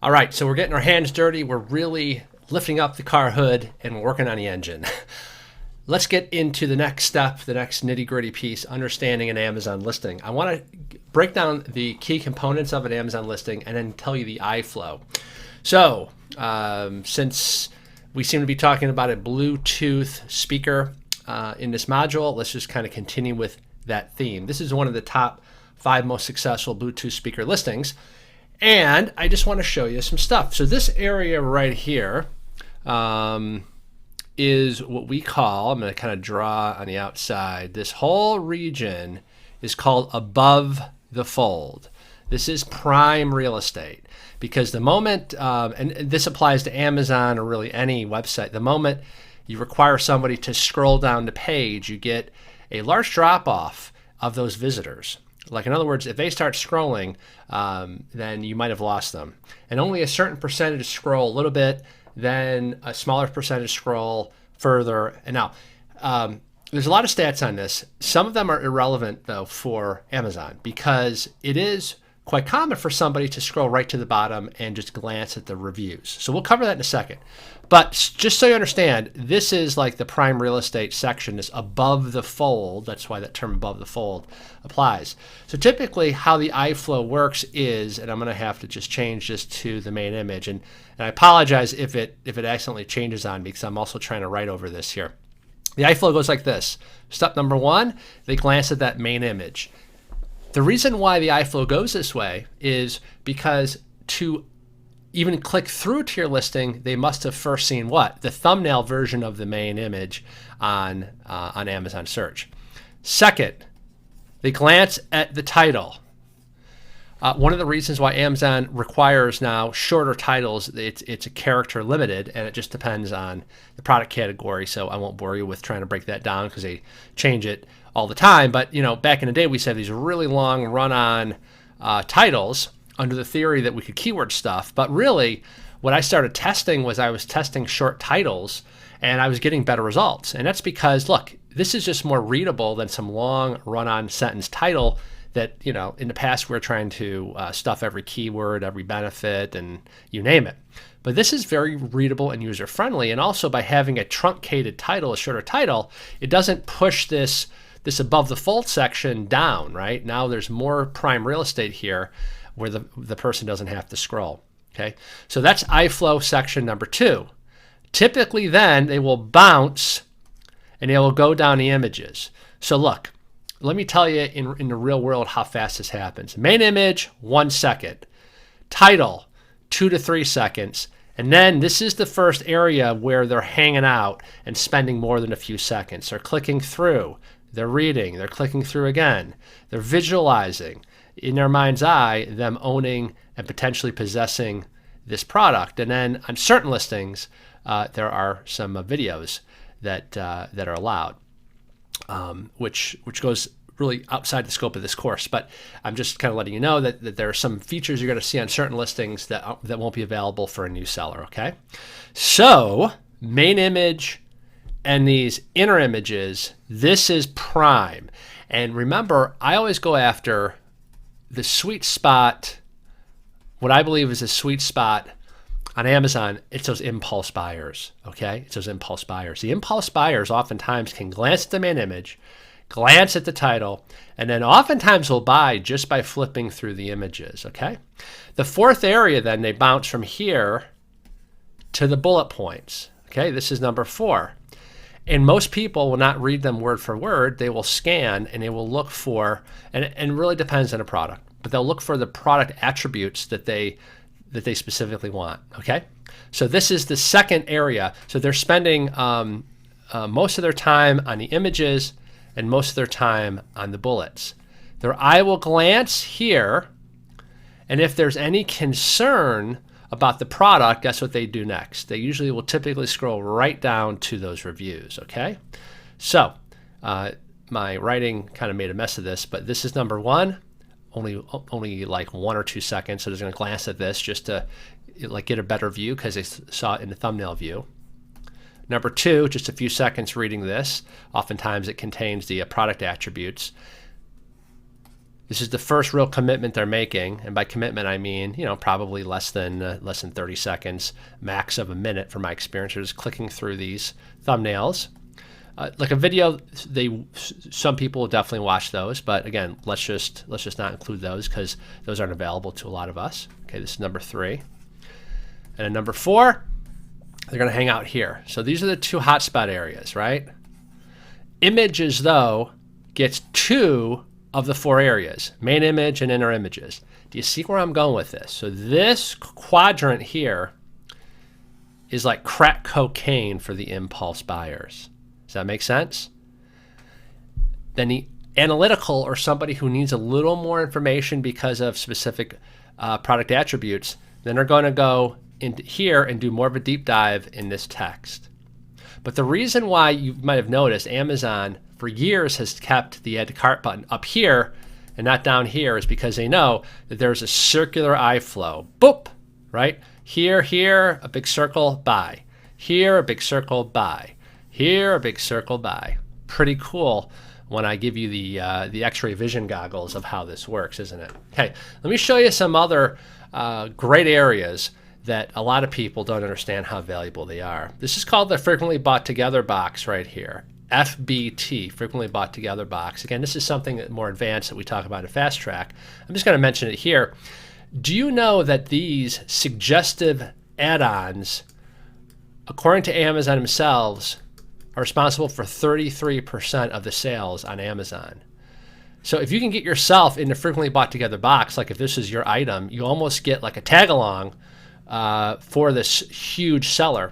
All right, so we're getting our hands dirty. We're really lifting up the car hood and we're working on the engine. Let's get into the next step, the next nitty gritty piece, understanding an Amazon listing. I want to break down the key components of an Amazon listing and then tell you the iFlow. So since we seem to be talking about a Bluetooth speaker in this module, let's just kind of continue with that theme. This is one of the top 5 most successful Bluetooth speaker listings. And I just want to show you some stuff. So this area right here is what we call, I'm going to kind of draw on the outside, this whole region is called above the fold. This is prime real estate because the moment, and this applies to Amazon or really any website, the moment you require somebody to scroll down the page, you get a large drop off of those visitors. Like, in other words, if they start scrolling, then you might have lost them. And only a certain percentage scroll a little bit, then a smaller percentage scroll further. And now, there's a lot of stats on this. Some of them are irrelevant, though, for Amazon because it is quite common for somebody to scroll right to the bottom and just glance at the reviews. So we'll cover that in a second. But just so you understand, this is like the prime real estate section, this above the fold. That's why that term above the fold applies. So typically how the iFlow works is, and I'm going to have to just change this to the main image. And I apologize if it accidentally changes on me because I'm also trying to write over this here. The iFlow goes like this. Step number 1, they glance at that main image. The reason why the iFlow goes this way is because to even click through to your listing, they must have first seen what? The thumbnail version of the main image on Amazon search. Second, they glance at the title. One of the reasons why Amazon requires now shorter titles, it's a character limited, and it just depends on the product category. So I won't bore you with trying to break that down because they change it all the time. But back in the day, we said these really long run-on titles under the theory that we could keyword stuff. But really, what I started testing was I was testing short titles, and I was getting better results. And that's because, look, this is just more readable than some long run-on sentence title that, in the past we were trying to stuff every keyword, every benefit, and you name it. But this is very readable and user-friendly. And also by having a truncated title, a shorter title, it doesn't push this above the fold section down, right? Now there's more prime real estate here where the person doesn't have to scroll, okay? So that's iFlow section number 2. Typically then they will bounce and they will go down the images. So look, let me tell you in the real world how fast this happens. Main image, 1 second. Title, 2 to 3 seconds. And then this is the first area where they're hanging out and spending more than a few seconds. They're clicking through, they're reading, they're clicking through again, they're visualizing, in their mind's eye, them owning and potentially possessing this product. And then on certain listings, there are some videos that are allowed, which goes really outside the scope of this course. But I'm just kind of letting you know that there are some features you're going to see on certain listings that won't be available for a new seller, okay? So main image and these inner images, this is prime. And remember, I always go after the sweet spot. What I believe is a sweet spot on Amazon, it's those impulse buyers, okay? It's those impulse buyers. The impulse buyers oftentimes can glance at the main image, glance at the title, and then oftentimes will buy just by flipping through the images, okay? The fourth area, then, they bounce from here to the bullet points, okay? This is number 4. And most people will not read them word for word. They will scan and they will look for, and it really depends on the product, but they'll look for the product attributes that they specifically want, okay? So this is the second area. So they're spending most of their time on the images and most of their time on the bullets. Their eye will glance here, and if there's any concern about the product, guess what they do next? They usually will typically scroll right down to those reviews, okay? So my writing kind of made a mess of this, but this is number 1, only like 1 or 2 seconds. So they're going to glance at this just to like get a better view because they saw it in the thumbnail view. Number 2, just a few seconds reading this. Oftentimes it contains the product attributes. This is the first real commitment they're making, and by commitment I mean, you know, probably less than 30 seconds, max of a minute from my experience. Just clicking through these thumbnails. Like a video, some people will definitely watch those, but again, let's just not include those because those aren't available to a lot of us. Okay, this is number 3, and then number 4, they're going to hang out here. So these are the 2 hotspot areas, right? Images though gets 2 of the 4 areas, main image and inner images. Do you see where I'm going with this? So this quadrant here is like crack cocaine for the impulse buyers. Does that make sense? Then the analytical, or somebody who needs a little more information because of specific product attributes, then they're going to go into here and do more of a deep dive in this text. But the reason why you might have noticed Amazon for years has kept the add to cart button up here and not down here is because they know that there's a circular eye flow. Boop, right? Here, a big circle, buy. Here, a big circle, buy. Here, a big circle, buy. Pretty cool when I give you the X-ray vision goggles of how this works, isn't it? Okay, let me show you some other great areas that a lot of people don't understand how valuable they are. This is called the frequently bought together box right here. FBT, frequently bought together box. Again, this is something more advanced that we talk about in Fast Track. I'm just going to mention it here. Do you know that these suggestive add-ons, according to Amazon themselves, are responsible for 33% of the sales on Amazon? So if you can get yourself in the frequently bought together box, like if this is your item, you almost get like a tag along for this huge seller.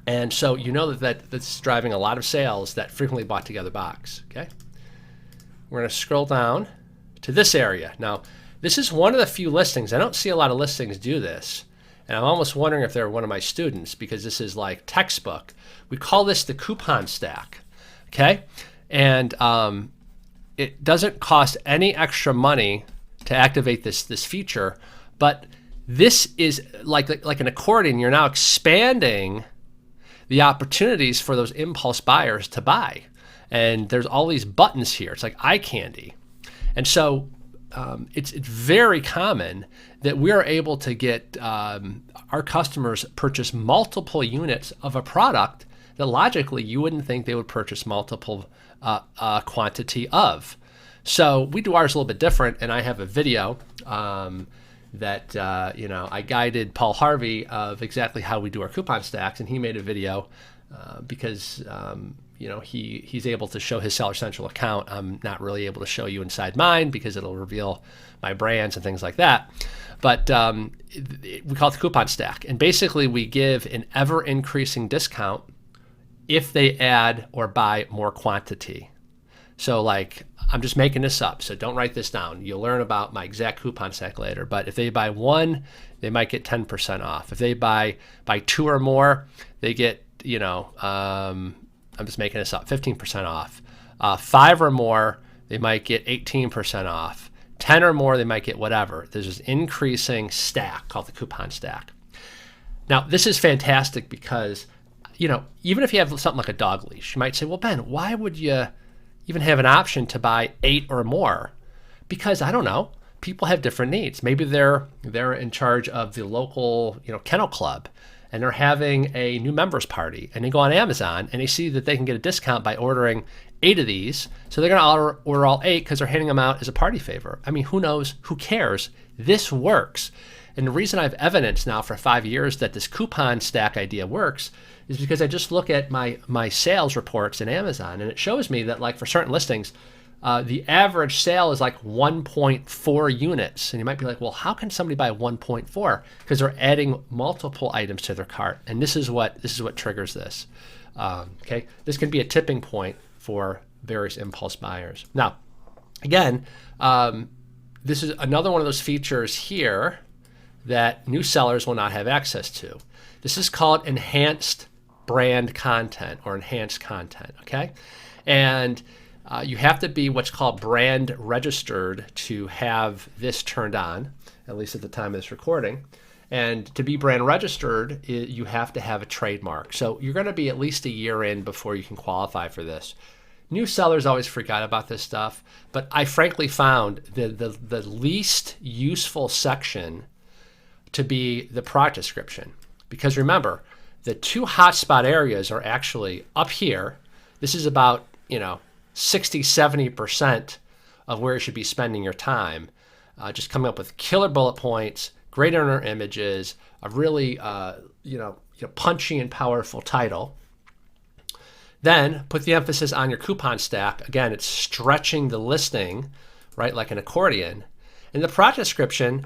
And so you know that that's driving a lot of sales, that frequently bought together box. Okay, we're going to scroll down to this area. Now, this is one of the few listings. I don't see a lot of listings do this. And I'm almost wondering if they're one of my students because this is like textbook. We call this the coupon stack. Okay, and it doesn't cost any extra money to activate this feature, but this is like an accordion. You're now expanding the opportunities for those impulse buyers to buy. And there's all these buttons here. It's like eye candy. And so it's very common that we are able to get our customers purchase multiple units of a product that logically you wouldn't think they would purchase multiple quantity of. So we do ours a little bit different, and I have a video that I guided Paul Harvey of exactly how we do our coupon stacks, and he made a video because he's able to show his Seller Central account. I'm not really able to show you inside mine because it'll reveal my brands and things like that. But we call it the coupon stack, and basically we give an ever increasing discount if they add or buy more quantity. So like, I'm just making this up, so don't write this down. You'll learn about my exact coupon stack later. But if they buy 1, they might get 10% off. If they buy 2 or more, they get, I'm just making this up, 15% off. 5 or more, they might get 18% off. 10 or more, they might get whatever. There's this increasing stack called the coupon stack. Now, this is fantastic because, even if you have something like a dog leash, you might say, well, Ben, why would you even have an option to buy 8 or more? Because I don't know, people have different needs. Maybe they're in charge of the local kennel club, and they're having a new members party, and they go on Amazon and they see that they can get a discount by ordering 8 of these, so they're going to order all 8 because they're handing them out as a party favor. I mean, who knows? Who cares? This works. And the reason I have evidence now for 5 years that this coupon stack idea works is because I just look at my sales reports in Amazon, and it shows me that, like, for certain listings, the average sale is like 1.4 units. And you might be like, well, how can somebody buy 1.4? Because they're adding multiple items to their cart. And this is what triggers this. Okay, this can be a tipping point for various impulse buyers. Now, again, this is another one of those features here that new sellers will not have access to. This is called enhanced brand content or enhanced content, okay? And you have to be what's called brand registered to have this turned on, at least at the time of this recording. And to be brand registered, you have to have a trademark. So you're going to be at least a year in before you can qualify for this, New sellers always forgot about this stuff, but I frankly found the least useful section to be the product description. Because remember, the two hotspot areas are actually up here. This is about, 60, 70% of where you should be spending your time. Just coming up with killer bullet points, great earner images, a really, punchy and powerful title. Then put the emphasis on your coupon stack. Again, it's stretching the listing, right, like an accordion. And the product description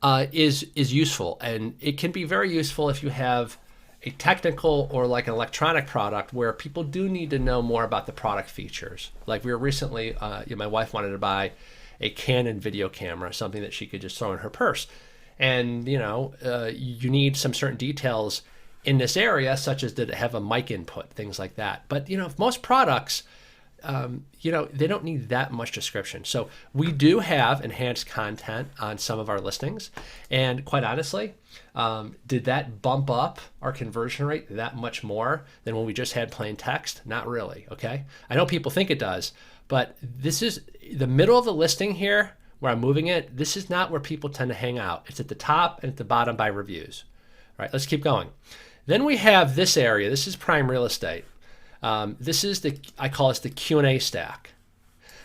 is useful, and it can be very useful if you have a technical or like an electronic product where people do need to know more about the product features. Like we were recently, my wife wanted to buy a Canon video camera, something that she could just throw in her purse. And, you need some certain details in this area, such as did it have a mic input, things like that. But, most products, they don't need that much description. So we do have enhanced content on some of our listings. And quite honestly, did that bump up our conversion rate that much more than when we just had plain text? Not really, okay? I know people think it does, but this is the middle of the listing here where I'm moving it. This is not where people tend to hang out. It's at the top and at the bottom by reviews. All right, let's keep going. Then we have this area. This is prime real estate. This is I call this the Q&A stack.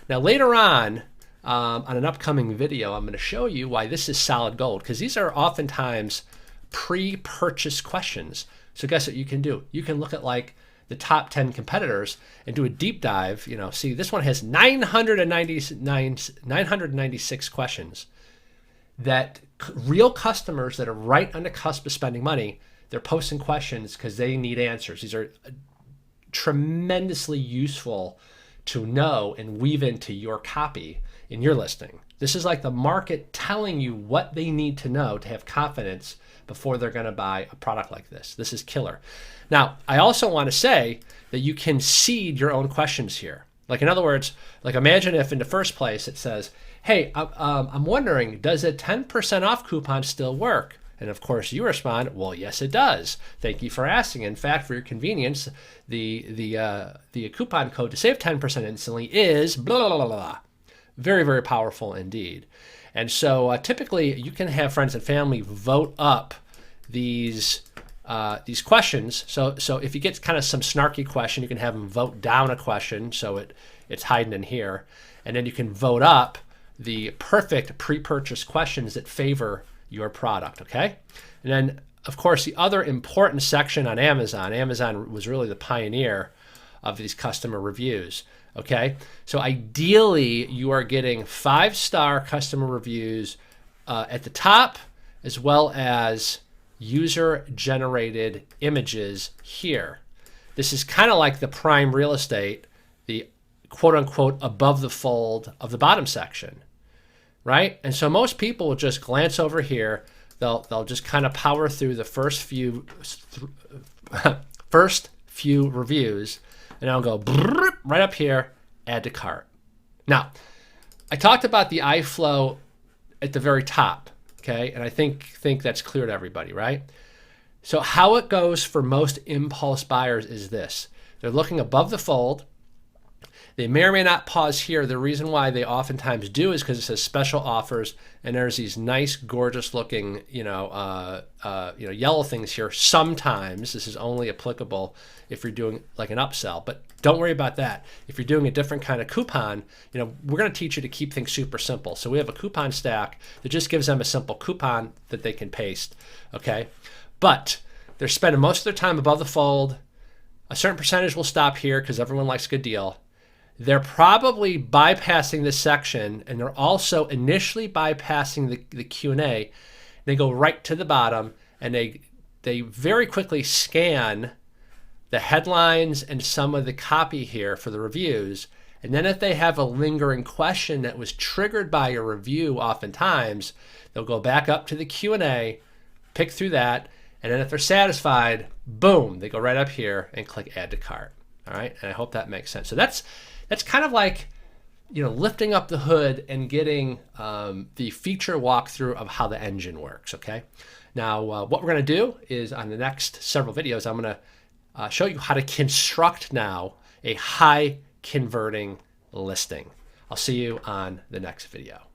Now later on an upcoming video, I'm going to show you why this is solid gold, because these are oftentimes pre-purchase questions. So guess what you can do? You can look at like the top 10 competitors and do a deep dive. See, this one has 996 questions that real customers that are right on the cusp of spending money, they're posting questions because they need answers. These are tremendously useful to know and weave into your copy in your listing. This is like the market telling you what they need to know to have confidence before they're going to buy a product like this. This is killer. Now, I also want to say that you can seed your own questions here. Like, in other words, like imagine if in the first place it says, hey, I'm wondering, does a 10% off coupon still work? And of course you respond, well, yes, it does. Thank you for asking. In fact, for your convenience, the coupon code to save 10% instantly is blah, blah, blah, blah. Very, very powerful indeed. And so typically you can have friends and family vote up these questions. So if you get kind of some snarky question, you can have them vote down a question. So it's hiding in here. And then you can vote up the perfect pre-purchase questions that favor your product, okay? And then, of course, the other important section on Amazon, Amazon was really the pioneer of these customer reviews, okay? So ideally, you are getting 5-star customer reviews at the top, as well as user-generated images here. This is kind of like the prime real estate, the quote-unquote above the fold of the bottom section, right? And so most people will just glance over here. They'll just kind of power through the first few reviews, and I'll go right up here, add to cart. Now, I talked about the iFlow at the very top, okay? And I think that's clear to everybody, right? So how it goes for most impulse buyers is this. They're looking above the fold. They may or may not pause here. The reason why they oftentimes do is because it says special offers, and there's these nice, gorgeous looking, yellow things here. Sometimes this is only applicable if you're doing like an upsell, but don't worry about that. If you're doing a different kind of coupon, we're going to teach you to keep things super simple. So we have a coupon stack that just gives them a simple coupon that they can paste, okay? But they're spending most of their time above the fold. A certain percentage will stop here because everyone likes a good deal. They're probably bypassing this section, and they're also initially bypassing the Q&A. They go right to the bottom, and they very quickly scan the headlines and some of the copy here for the reviews. And then if they have a lingering question that was triggered by a review, oftentimes, they'll go back up to the Q&A, pick through that, and then if they're satisfied, boom, they go right up here and click add to cart. All right, and I hope that makes sense. So that's kind of like, lifting up the hood and getting the feature walkthrough of how the engine works, okay? Now, what we're going to do is on the next several videos, I'm going to show you how to construct now a high converting listing. I'll see you on the next video.